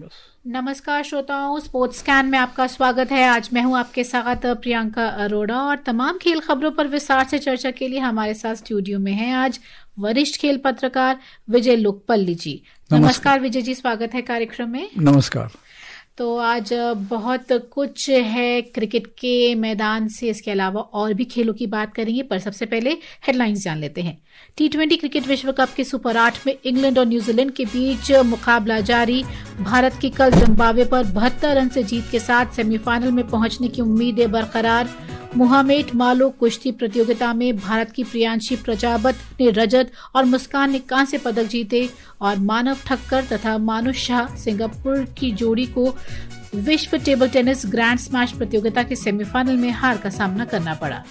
बस। नमस्कार श्रोताओं, स्पोर्ट्स स्कैन में आपका स्वागत है। आज मैं हूं आपके साथ प्रियंका अरोड़ा और तमाम खेल खबरों पर विस्तार से चर्चा के लिए हमारे साथ स्टूडियो में हैं आज वरिष्ठ खेल पत्रकार विजय लोकपल्ली जी। नमस्कार विजय जी, स्वागत है कार्यक्रम में। नमस्कार। तो आज बहुत कुछ है क्रिकेट के मैदान से, इसके अलावा और भी खेलों की बात करेंगे, पर सबसे पहले हेडलाइंस जान लेते हैं। T20 क्रिकेट विश्व कप के सुपर 8 में इंग्लैंड और न्यूजीलैंड के बीच मुकाबला जारी। भारत की कल जिम्बाब्वे पर 72 रन से जीत के साथ सेमीफाइनल में पहुंचने की उम्मीदें बरकरार। मुहम्मद मालो कुश्ती प्रतियोगिता में भारत की प्रियांशी प्रजापत ने रजत और मुस्कान ने कांस्य पदक जीते और मानव ठक्कर तथा मानुष शाह सिंगापुर की जोड़ी को विश्व टेबल टेनिस ग्रैंड स्मैश प्रतियोगिता के सेमीफाइनल में हार का सामना करना पड़ा।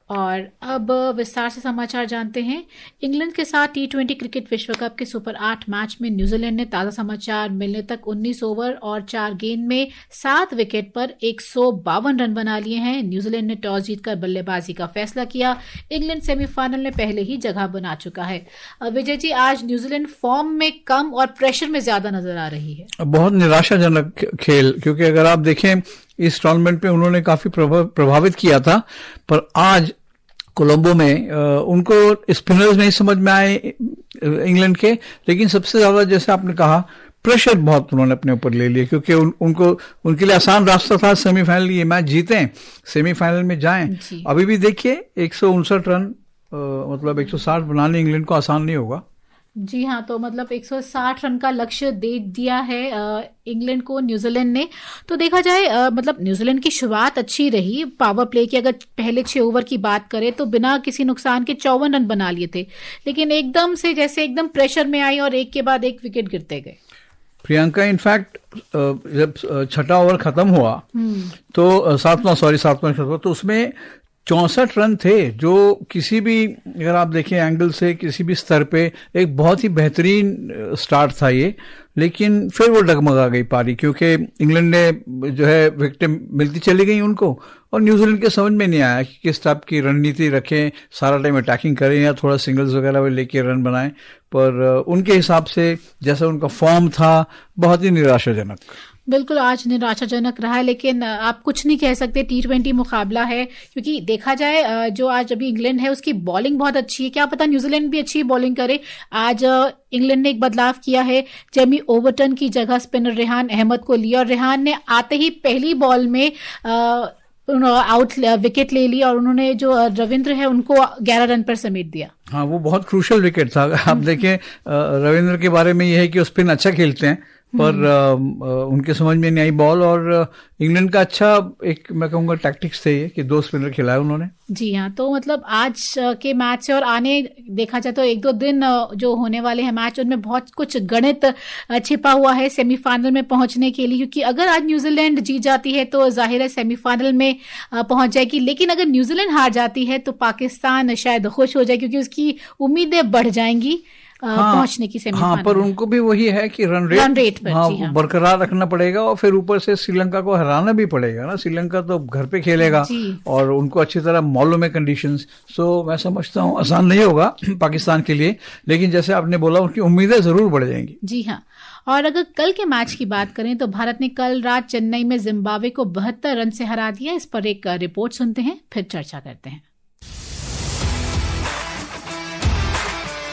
और अब विस्तार से समाचार जानते हैं। इंग्लैंड के साथ T20 क्रिकेट विश्व कप के सुपर 8 मैच में न्यूजीलैंड ने ताजा समाचार मिलने तक 19 ओवर और 4 गेंद में 7 विकेट पर 152 रन बना लिए हैं। न्यूजीलैंड ने टॉस जीतकर बल्लेबाजी का फैसला किया। इंग्लैंड सेमीफाइनल में पहले ही जगह बना चुका है। विजय जी, आज न्यूजीलैंड फॉर्म में कम और प्रेशर में ज्यादा नजर आ रही है। बहुत निराशाजनक खेल, क्योंकि अगर आप देखें इस टूर्नामेंट में उन्होंने काफी प्रभावित किया था, पर आज कोलंबो में उनको स्पिनर्स नहीं समझ में आए इंग्लैंड के, लेकिन सबसे ज्यादा जैसे आपने कहा प्रेशर बहुत उन्होंने अपने ऊपर ले लिया, क्योंकि उनके लिए आसान रास्ता था सेमीफाइनल ये मैच जीतें, सेमीफाइनल में जाएं। अभी भी देखिए 159 रन मतलब 160 बनाने इंग्लैंड को आसान नहीं होगा। जी हाँ, तो मतलब 160 रन का लक्ष्य दे दिया है इंग्लैंड को न्यूजीलैंड ने। तो देखा जाए मतलब न्यूजीलैंड की शुरुआत अच्छी रही। पावर प्ले की अगर पहले 6 ओवर की बात करें तो बिना किसी नुकसान के 54 रन बना लिए थे, लेकिन एकदम से जैसे एकदम प्रेशर में आई और एक के बाद एक विकेट गिरते गए। प्रियंका, इनफैक्ट जब छठा ओवर खत्म हुआ तो सातवां तो उसमें 64 रन थे, जो किसी भी अगर आप देखें एंगल से किसी भी स्तर पे एक बहुत ही बेहतरीन स्टार्ट था ये। लेकिन फिर वो डगमगा गई पारी, क्योंकि इंग्लैंड ने जो है विकेटें मिलती चली गई उनको, और न्यूजीलैंड के समझ में नहीं आया कि किस टाइप की रणनीति रखें, सारा टाइम अटैकिंग करें या थोड़ा सिंगल्स वगैरह में लेके रन बनाएं। पर उनके हिसाब से जैसा उनका फॉर्म था बहुत ही निराशाजनक। बिल्कुल, आज निराशाजनक रहा है, लेकिन आप कुछ नहीं कह सकते। T20 मुकाबला है, क्योंकि देखा जाए जो आज अभी इंग्लैंड है उसकी बॉलिंग बहुत अच्छी है। क्या पता न्यूजीलैंड भी अच्छी बॉलिंग करे। आज इंग्लैंड ने एक बदलाव किया है, जेमी ओवरटन की जगह स्पिनर रेहान अहमद को लिया और रेहान ने आते ही पहली बॉल में आउट विकेट ले ली और उन्होंने जो रविंद्र है उनको 11 रन पर समेट दिया। हाँ, वो बहुत क्रूशल विकेट था। आप देखें रविंद्र के बारे में यह है कि वो स्पिन अच्छा खेलते हैं, पर उनके समझ में नहीं आई बॉल, और इंग्लैंड का अच्छा एक मैं कहूँगा टैक्टिक्स थे ये कि 2 स्पिनर खिलाए उन्होंने। जी हाँ, तो मतलब आज के मैच से और आने देखा जाए तो 1-2 दिन जो होने वाले हैं मैच, उनमें बहुत कुछ गणित छिपा हुआ है सेमीफाइनल में पहुंचने के लिए। क्योंकि अगर आज न्यूजीलैंड जीत जाती है तो जाहिर है सेमीफाइनल में पहुंच जाएगी, लेकिन अगर न्यूजीलैंड हार जाती है तो पाकिस्तान शायद खुश हो जाए, क्योंकि उसकी उम्मीदें बढ़ जाएंगी पहुंचने की सेमीफाइनल। हाँ, पर उनको भी वही है कि रन रेट पर हाँ, बरकरार रखना पड़ेगा, और फिर ऊपर से श्रीलंका को हराना भी पड़ेगा ना। श्रीलंका तो घर पे खेलेगा और उनको अच्छी तरह मालूम है कंडीशंस। सो मैं समझता हूँ आसान नहीं होगा पाकिस्तान के लिए, लेकिन जैसे आपने बोला उनकी उम्मीदें जरूर बढ़ जाएंगी। जी हाँ, और अगर कल के मैच की बात करें तो भारत ने कल रात चेन्नई में जिम्बाब्वे को 72 रन से हरा दिया। इस पर एक रिपोर्ट सुनते हैं, फिर चर्चा करते हैं।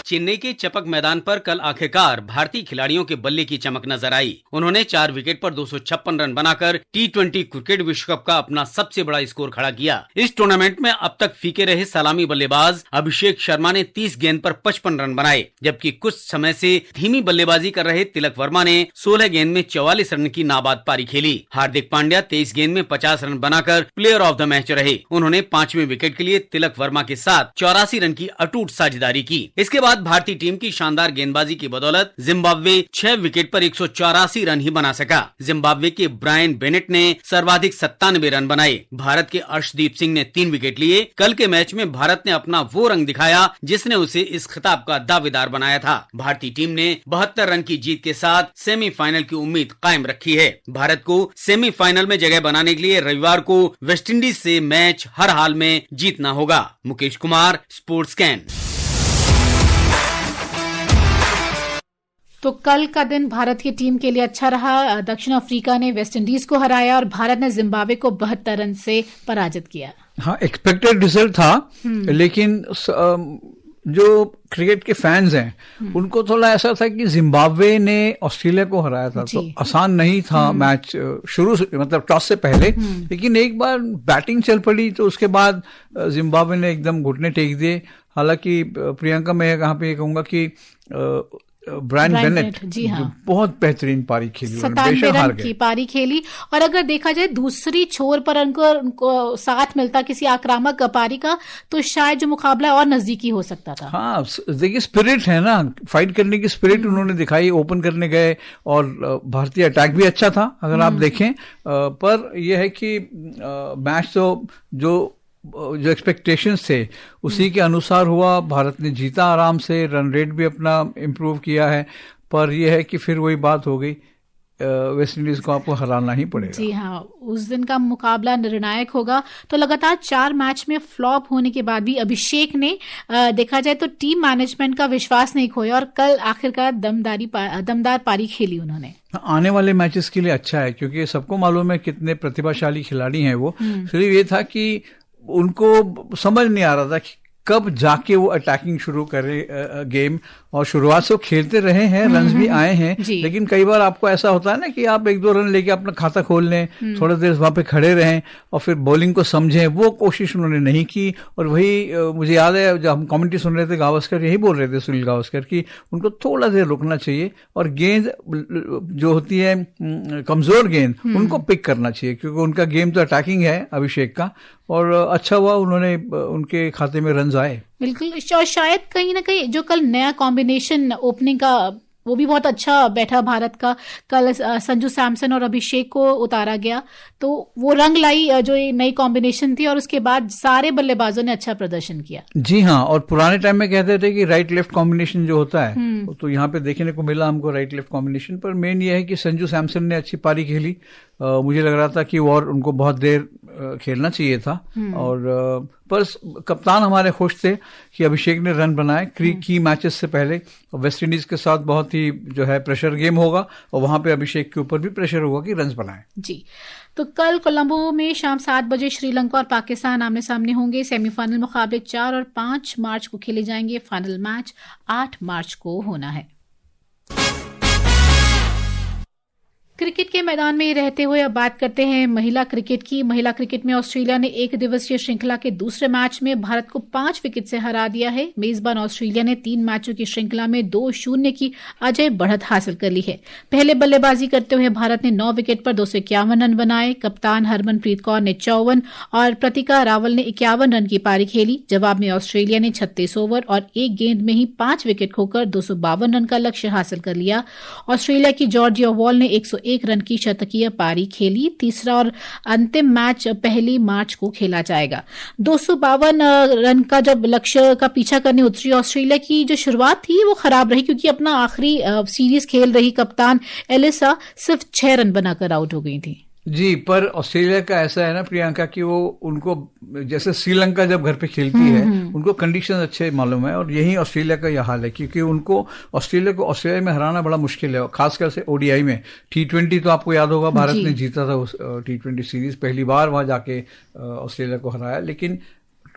चेन्नई के चपक मैदान पर कल आखिरकार भारतीय खिलाड़ियों के बल्ले की चमक नजर आई। उन्होंने 4 विकेट पर 256 रन बनाकर T20 क्रिकेट विश्व कप का अपना सबसे बड़ा स्कोर खड़ा किया। इस टूर्नामेंट में अब तक फीके रहे सलामी बल्लेबाज अभिषेक शर्मा ने 30 गेंद पर 55 रन बनाए, जबकि कुछ समय से धीमी बल्लेबाजी कर रहे तिलक वर्मा ने 16 गेंद में 44 रन की नाबाद पारी खेली। हार्दिक पांड्या 23 गेंद में 50 रन बनाकर प्लेयर ऑफ द मैच रहे। उन्होंने 5वें विकेट के लिए तिलक वर्मा के साथ 84 रन की अटूट साझेदारी की। इसके बाद भारतीय टीम की शानदार गेंदबाजी की बदौलत जिम्बाब्वे 6 विकेट पर 184 रन ही बना सका। जिम्बाब्वे के ब्रायन बेनेट ने सर्वाधिक 97 रन बनाए। भारत के अर्शदीप सिंह ने 3 विकेट लिए। कल के मैच में भारत ने अपना वो रंग दिखाया जिसने उसे इस खिताब का दावेदार बनाया था। भारतीय टीम ने 72 रन की जीत के साथ सेमीफाइनल की उम्मीद कायम रखी है। भारत को सेमीफाइनल में जगह बनाने के लिए रविवार को वेस्टइंडीज से मैच हर हाल में जीतना होगा। Mukesh Kumar, sports scan. तो कल का दिन भारत की टीम के लिए अच्छा रहा। दक्षिण अफ्रीका ने वेस्ट इंडीज को हराया और भारत ने जिम्बाब्वे को 72 रन से पराजित किया। हाँ, एक्सपेक्टेड रिजल्ट था, लेकिन जो क्रिकेट के फैंस हैं उनको थोड़ा ऐसा था कि जिम्बाब्वे ने ऑस्ट्रेलिया को हराया था, तो आसान नहीं था मैच शुरू से, मतलब टॉस से पहले। लेकिन एक बार बैटिंग चल पड़ी तो उसके बाद जिम्बाब्वे ने एकदम घुटने टेक दिए। हालांकि प्रियंका, मैं यहाँ पे कहूंगा कि ब्रायन बेनेट जी हाँ, बहुत बेहतरीन पारी खेली, 97 रन की पारी खेली। और अगर देखा जाए दूसरी छोर पर उनको साथ मिलता किसी आक्रामक पारी का तो शायद जो मुकाबला और नजदीकी हो सकता था। हाँ, देखिए स्पिरिट है ना, फाइट करने की स्पिरिट उन्होंने दिखाई, ओपन करने गए और भारतीय अटैक भी अच्छा था अगर आप देखें। पर यह है कि मैच तो जो एक्सपेक्टेशंस थे उसी के अनुसार हुआ। भारत ने जीता आराम से, रन रेट भी अपना इम्प्रूव किया है। पर यह है कि फिर वही बात हो गई, वेस्ट इंडीज को आपको हराना ही पड़ेगा। जी हाँ, उस दिन का मुकाबला निर्णायक होगा। तो लगातार 4 मैच में फ्लॉप होने के बाद भी अभिषेक ने देखा जाए तो टीम मैनेजमेंट का विश्वास नहीं खोया और कल आखिरकार दमदार पारी खेली उन्होंने। आने वाले मैचेस के लिए अच्छा है, क्योंकि सबको मालूम है कितने प्रतिभाशाली खिलाड़ी हैं वो। सिर्फ ये था कि उनको समझ नहीं आ रहा था कि कब जाके वो अटैकिंग शुरू करे गेम। और शुरुआत से वो खेलते रहे हैं, रन्स भी आए हैं, लेकिन कई बार आपको ऐसा होता है ना कि आप 1-2 रन लेके अपना खाता खोल लें, थोड़ा देर वहां पे खड़े रहें और फिर बॉलिंग को समझें। वो कोशिश उन्होंने नहीं की। और वही मुझे याद है जब हम कमेंट्री सुन रहे थे, गावस्कर यही बोल रहे थे, सुनील गावस्कर, कि उनको थोड़ा देर रुकना चाहिए और गेंद जो होती है कमजोर गेंद उनको पिक करना चाहिए, क्योंकि उनका गेम तो अटैकिंग है अभिषेक का। और अच्छा हुआ उन्होंने, उनके खाते में रन आए। बिल्कुल, और शायद कहीं ना कहीं जो कल नया कॉम्बिनेशन ओपनिंग का वो भी बहुत अच्छा बैठा भारत का। कल संजू सैमसन और अभिषेक को उतारा गया तो वो रंग लाई जो ये नई कॉम्बिनेशन थी, और उसके बाद सारे बल्लेबाजों ने अच्छा प्रदर्शन किया। जी हाँ, और पुराने टाइम में कहते थे कि राइट लेफ्ट कॉम्बिनेशन जो होता है, तो यहाँ पे देखने को मिला हमको राइट लेफ्ट कॉम्बिनेशन। पर मेन ये है कि संजू सैमसन ने अच्छी पारी खेली। मुझे लग रहा था कि और उनको बहुत देर खेलना चाहिए था। और पर कप्तान हमारे खुश थे कि अभिषेक ने रन बनाए की मैचेस से पहले। और वेस्ट इंडीज के साथ बहुत ही जो है प्रेशर गेम होगा और वहां पे अभिषेक के ऊपर भी प्रेशर होगा कि रन बनाए। जी, तो कल कोलंबो में शाम 7 बजे श्रीलंका और पाकिस्तान आमने सामने होंगे। सेमीफाइनल मुकाबले 4 और 5 मार्च को खेले जाएंगे। फाइनल मैच 8 मार्च को होना है। क्रिकेट के मैदान में रहते हुए अब बात करते हैं महिला क्रिकेट की। महिला क्रिकेट में ऑस्ट्रेलिया ने 1 दिवसीय श्रृंखला के दूसरे मैच में भारत को 5 विकेट से हरा दिया है। मेजबान ऑस्ट्रेलिया ने 3 मैचों की श्रृंखला में 2-0 की अजय बढ़त हासिल कर ली है। पहले बल्लेबाजी करते हुए भारत ने 9 विकेट पर 251 रन बनाए। कप्तान हरमनप्रीत कौर ने 54 और प्रतिका रावल ने 51 रन की पारी खेली। जवाब में ऑस्ट्रेलिया ने 36 ओवर और 1 गेंद में ही 5 विकेट खोकर 252 रन का लक्ष्य हासिल कर लिया। ऑस्ट्रेलिया की जॉर्जिया वॉल ने 101 रन की शतकीय पारी खेली। तीसरा और अंतिम मैच 1 मार्च को खेला जाएगा। 252 रन का जब लक्ष्य का पीछा करने उतरी ऑस्ट्रेलिया की जो शुरुआत थी वो खराब रही, क्योंकि अपना आखिरी सीरीज खेल रही कप्तान एलिसा सिर्फ 6 रन बनाकर आउट हो गई थी। जी, पर ऑस्ट्रेलिया का ऐसा है ना प्रियंका कि वो उनको जैसे श्रीलंका जब घर पे खेलती है उनको कंडीशन अच्छे मालूम है, और यही ऑस्ट्रेलिया का यह हाल है, क्योंकि उनको ऑस्ट्रेलिया में हराना बड़ा मुश्किल है, खासकर से ओडीआई में। T20 तो आपको याद होगा भारत ने जीता था उस T20 सीरीज, पहली बार वहां जाके ऑस्ट्रेलिया को हराया। लेकिन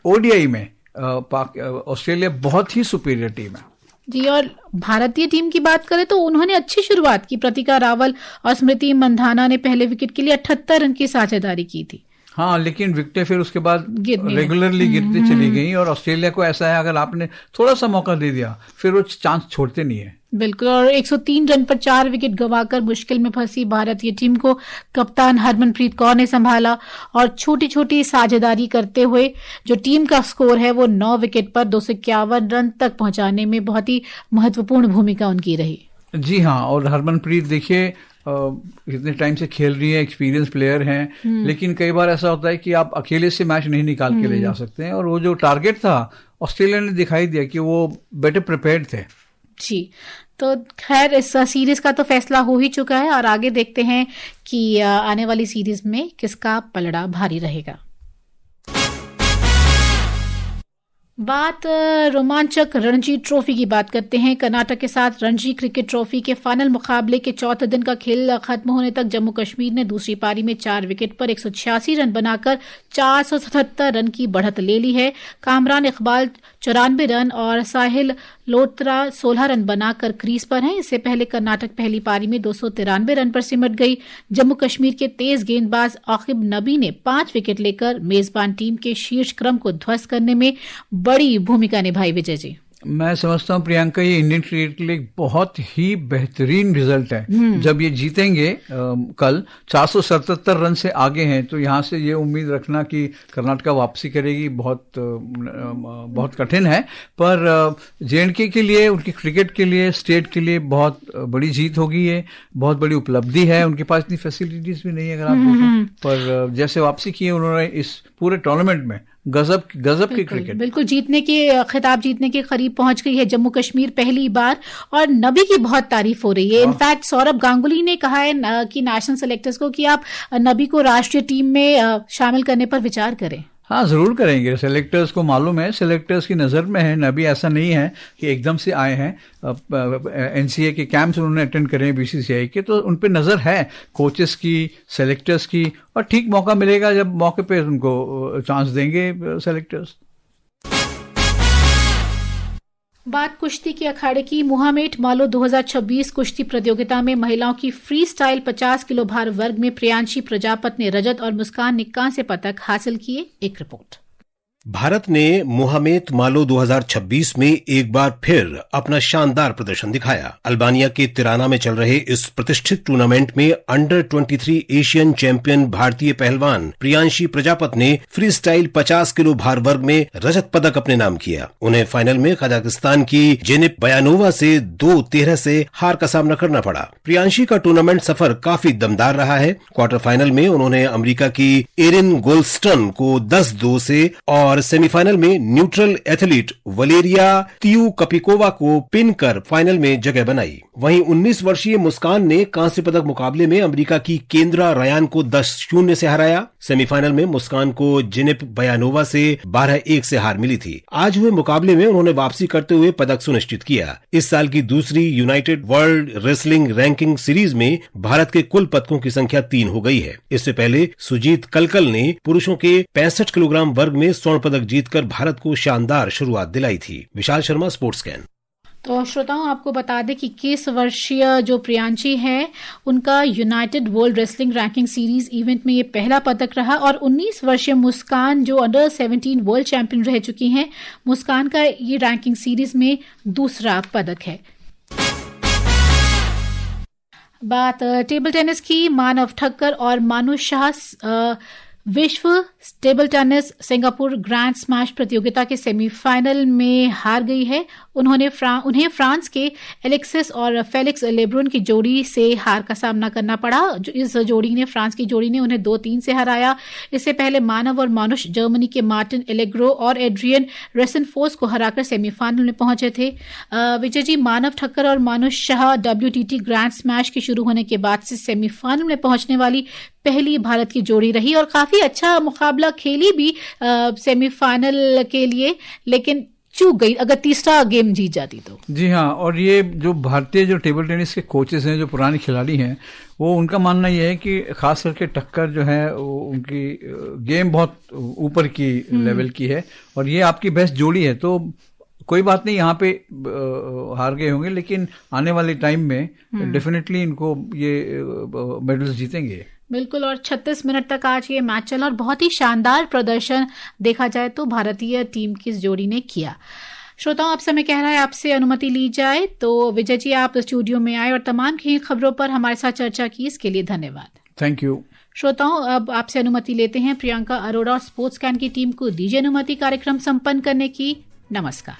ओडीआई में ऑस्ट्रेलिया बहुत ही सुपीरियर टीम है। जी, और भारतीय टीम की बात करें तो उन्होंने अच्छी शुरुआत की। प्रतिका रावल और स्मृति मंधाना ने पहले विकेट के लिए 78 रन की साझेदारी की थी। हाँ, लेकिन विकेटें फिर उसके बाद रेगुलरली गिरती चली गई। और ऑस्ट्रेलिया को ऐसा है, अगर आपने थोड़ा सा मौका दे दिया फिर वो चांस छोड़ते नहीं है। बिल्कुल, और 103 रन पर 4 विकेट गंवाकर मुश्किल में फंसी भारतीय टीम को कप्तान हरमनप्रीत कौर ने संभाला और छोटी छोटी साझेदारी करते हुए जो टीम का स्कोर है वो 9 विकेट पर 251 रन तक पहुंचाने में बहुत ही महत्वपूर्ण भूमिका उनकी रही। जी हाँ, और हरमनप्रीत देखिए इतने टाइम से खेल रही है, एक्सपीरियंस प्लेयर हैं, लेकिन कई बार ऐसा होता है कि आप अकेले से मैच नहीं निकाल के ले जा सकते हैं। और वो जो टारगेट था ऑस्ट्रेलिया ने दिखाई दिया कि वो बेटर प्रिपेयर्ड थे। जी, तो खैर इस सीरीज का तो फैसला हो ही चुका है और आगे देखते हैं कि आने वाली सीरीज में किसका पलड़ा भारी रहेगा। बात रोमांचक रणजी ट्रॉफी की बात करते हैं। कर्नाटक के साथ रणजी क्रिकेट ट्रॉफी के फाइनल मुकाबले के चौथे दिन का खेल खत्म होने तक जम्मू कश्मीर ने दूसरी पारी में 4 विकेट पर 186 रन बनाकर 477 रन की बढ़त ले ली है। कामरान इकबाल 94 रन और साहिल लोत्रा 16 रन बनाकर क्रीज पर हैं। इससे पहले कर्नाटक पहली पारी में 293 रन पर सिमट गई। जम्मू कश्मीर के तेज गेंदबाज आकिब नबी ने 5 विकेट लेकर मेजबान टीम के शीर्ष क्रम को ध्वस्त करने में बड़ी भूमिका निभाई। विजय जी, मैं समझता हूँ प्रियंका, ये इंडियन क्रिकेट के लिए एक बहुत ही बेहतरीन रिजल्ट है। जब ये जीतेंगे कल 477 रन से आगे हैं, तो यहाँ से ये उम्मीद रखना कि कर्नाटक वापसी करेगी बहुत कठिन है। पर जेएंडके के लिए, उनकी क्रिकेट के लिए, स्टेट के लिए बहुत बड़ी जीत होगी। ये बहुत बड़ी उपलब्धि है। उनके पास इतनी फैसिलिटीज भी नहीं है अगर आप देखें, पर जैसे वापसी की है उन्होंने इस पूरे टूर्नामेंट में गजब की क्रिकेट, बिल्कुल खिताब जीतने के करीब पहुंच गई है जम्मू कश्मीर पहली बार। और नबी की बहुत तारीफ हो रही है। इनफैक्ट सौरभ गांगुली ने कहा है कि नेशनल सेलेक्टर्स को कि आप नबी को राष्ट्रीय टीम में शामिल करने पर विचार करें। हाँ, जरूर करेंगे। सेलेक्टर्स को मालूम है, सेलेक्टर्स की नज़र में है नबी। ऐसा नहीं है कि एकदम से आए हैं। एनसीए के कैंप्स उन्होंने अटेंड करे हैं बीसीसीआई के, तो उन पे नज़र है कोचेस की, सेलेक्टर्स की। और ठीक मौका मिलेगा जब मौके पे उनको चांस देंगे सेलेक्टर्स। बात कुश्ती के अखाड़े की। मुहामेट मालो 2026 कुश्ती प्रतियोगिता में महिलाओं की फ्री स्टाइल 50 किलो भार वर्ग में प्रियांशी प्रजापत ने रजत और मुस्कान ने कांस्य पदक हासिल किए। एक रिपोर्ट। भारत ने मुहामेट मालो 2026 में एक बार फिर अपना शानदार प्रदर्शन दिखाया। अल्बानिया के तिराना में चल रहे इस प्रतिष्ठित टूर्नामेंट में अंडर 23 एशियन चैंपियन भारतीय पहलवान प्रियांशी प्रजापत ने फ्री स्टाइल 50 किलो भार वर्ग में रजत पदक अपने नाम किया। उन्हें फाइनल में कजाकिस्तान की जेनिप बयानोवा से 2-13 से हार का सामना करना पड़ा। प्रियांशी का टूर्नामेंट सफर काफी दमदार रहा है। क्वार्टर फाइनल में उन्होंने अमेरिका की एरिन गोल्डस्टन को 10-2 से और सेमीफाइनल में न्यूट्रल एथलीट वलेरिया तियुकपिकोवा को पिन कर फाइनल में जगह बनाई। वहीं 19 वर्षीय मुस्कान ने कांस्य पदक मुकाबले में अमेरिका की केंद्रा रयान को 10-0 से हराया। सेमीफाइनल में मुस्कान को जेनिप बयानोवा से 12-1 से हार मिली थी। आज हुए मुकाबले में उन्होंने वापसी करते हुए पदक सुनिश्चित किया। इस साल की दूसरी United world wrestling ranking series में भारत के कुल पदकों की संख्या 3 हो गई है। इससे पहले सुजीत कलकल ने पुरुषों के 65 किलोग्राम वर्ग में स्वर्ण पदक जीतकर भारत को शानदार शुरुआत दिलाई थी। Vishal Sharma, sports can. तो श्रोताओं, आपको बता दें कि 21 वर्षीय जो प्रियांशी है, उनका United world wrestling ranking series event में ये पहला पदक रहा। और 19 वर्षीय मुस्कान जो अंडर 17 वर्ल्ड चैंपियन रह चुकी हैं, मुस्कान का ये रैंकिंग सीरीज में दूसरा पदक है। बात टेबल टेनिस की। मानव ठक्कर और मानु शाह विश्व table tennis Singapore grand smash प्रतियोगिता के सेमीफाइनल में हार गई है। उन्हें फ्रांस के एलेक्सिस और फेलिक्स लेब्रोन की जोड़ी से हार का सामना करना पड़ा। फ्रांस की जोड़ी ने उन्हें 2-3 से हराया। इससे पहले मानव और मानुष जर्मनी के मार्टिन एलेग्रो और एड्रियन रेसेनफोर्स को हराकर सेमीफाइनल में पहुंचे थे। विजय जी, मानव ठक्कर और मानुष शाह WTT ग्रैंड स्मैश के शुरू होने के बाद से सेमीफाइनल में पहुंचने वाली पहली भारत की जोड़ी रही और काफी अच्छा मुकाबला खेली भी सेमीफाइनल के लिए, लेकिन चूक गई। अगर तीसरा गेम जीत जाती तो। जी हाँ, और ये जो भारतीय जो टेबल टेनिस के कोचेस हैं, जो पुराने खिलाड़ी हैं, वो उनका मानना ये है कि खास करके टक्कर जो है उनकी गेम बहुत ऊपर की लेवल की है और ये आपकी बेस्ट जोड़ी है। तो कोई बात नहीं, यहाँ पे हार गए होंगे, लेकिन आने वाले टाइम में डेफिनेटली इनको ये मेडल्स जीतेंगे। बिल्कुल। और 36 मिनट तक आज ये मैच चला और बहुत ही शानदार प्रदर्शन देखा जाए तो भारतीय टीम की इस जोड़ी ने किया। श्रोताओं, अब समय कह रहा है आपसे अनुमति ली जाए। तो विजय जी, आप स्टूडियो में आए और तमाम की खबरों पर हमारे साथ चर्चा की, इसके लिए धन्यवाद। Thank you. श्रोताओं, अब आपसे अनुमति लेते हैं। प्रियंका अरोड़ा और स्पोर्ट्स कैन की टीम को दीजिए अनुमति कार्यक्रम संपन्न करने की। नमस्कार।